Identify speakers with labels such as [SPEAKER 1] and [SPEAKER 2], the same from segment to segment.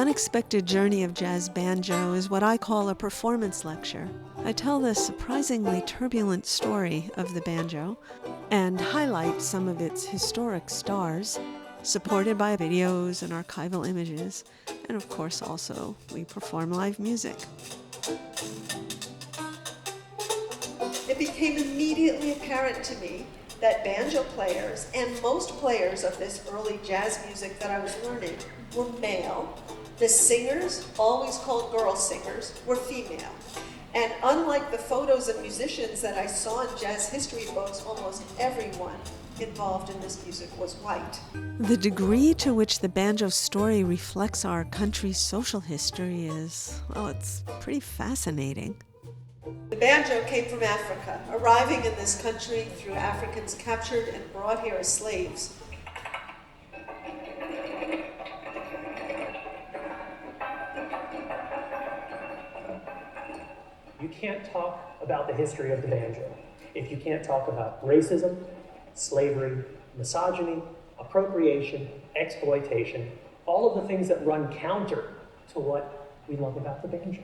[SPEAKER 1] Unexpected Journey of Jazz Banjo is what I call a performance lecture. I tell the surprisingly turbulent story of the banjo and highlight some of its historic stars, supported by videos and archival images, and of course also we perform live music.
[SPEAKER 2] It became immediately apparent to me that banjo players and most players of this early jazz music that I was learning were male. The singers, always called girl singers, were female. And unlike the photos of musicians that I saw in jazz history books, almost everyone involved in this music was white.
[SPEAKER 1] The degree to which the banjo story reflects our country's social history is, well, it's pretty fascinating.
[SPEAKER 2] The banjo came from Africa, arriving in this country through Africans captured and brought here as slaves.
[SPEAKER 3] You can't talk about the history of the banjo if you can't talk about racism, slavery, misogyny, appropriation, exploitation, all of the things that run counter to what we love about the banjo.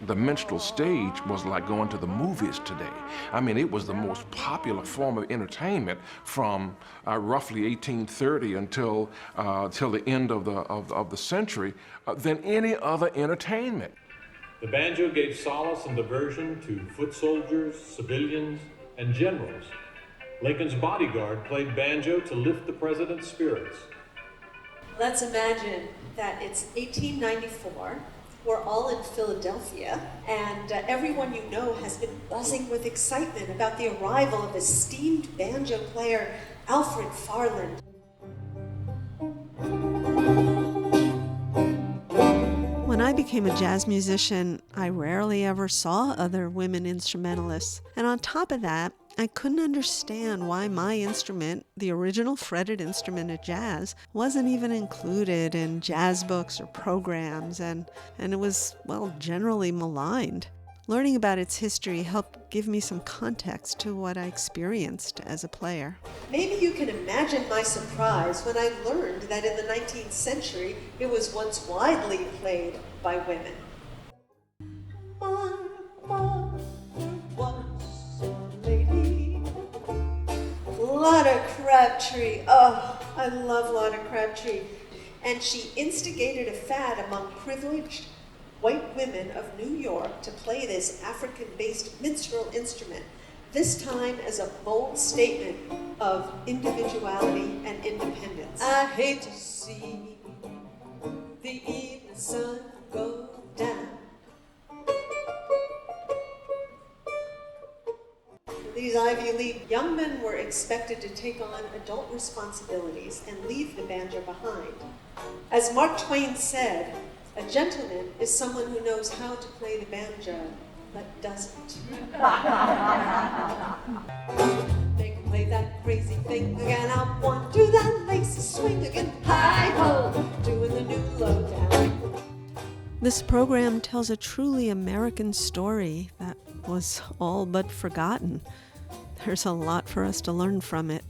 [SPEAKER 4] The minstrel stage was like going to the movies today. I mean, it was the most popular form of entertainment from roughly 1830 until the end of the century than any other entertainment.
[SPEAKER 5] The banjo gave solace and diversion to foot soldiers, civilians, and generals. Lincoln's bodyguard played banjo to lift the president's spirits.
[SPEAKER 2] Let's imagine that it's 1894. We're all in Philadelphia, and everyone you know has been buzzing with excitement about the arrival of esteemed banjo player Alfred Farland.
[SPEAKER 1] When I became a jazz musician, I rarely ever saw other women instrumentalists. And on top of that, I couldn't understand why my instrument, the original fretted instrument of jazz, wasn't even included in jazz books or programs, and it was, well, generally maligned. Learning about its history helped give me some context to what I experienced as a player.
[SPEAKER 2] Maybe you can imagine my surprise when I learned that in the 19th century it was once widely played by women. My mother was a lady. Lotta Crabtree. Oh, I love Lotta Crabtree. And she instigated a fad among privileged white women of New York to play this African-based minstrel instrument, this time as a bold statement of individuality and independence. I hate to see the evening sun go down. These Ivy League young men were expected to take on adult responsibilities and leave the banjo behind. As Mark Twain said, a gentleman is someone who knows how to play the banjo, but doesn't. They can play that crazy thing again. I want to do that lacy swing again. Hi-ho, doing the new lowdown.
[SPEAKER 1] This program tells a truly American story that was all but forgotten. There's a lot for us to learn from it.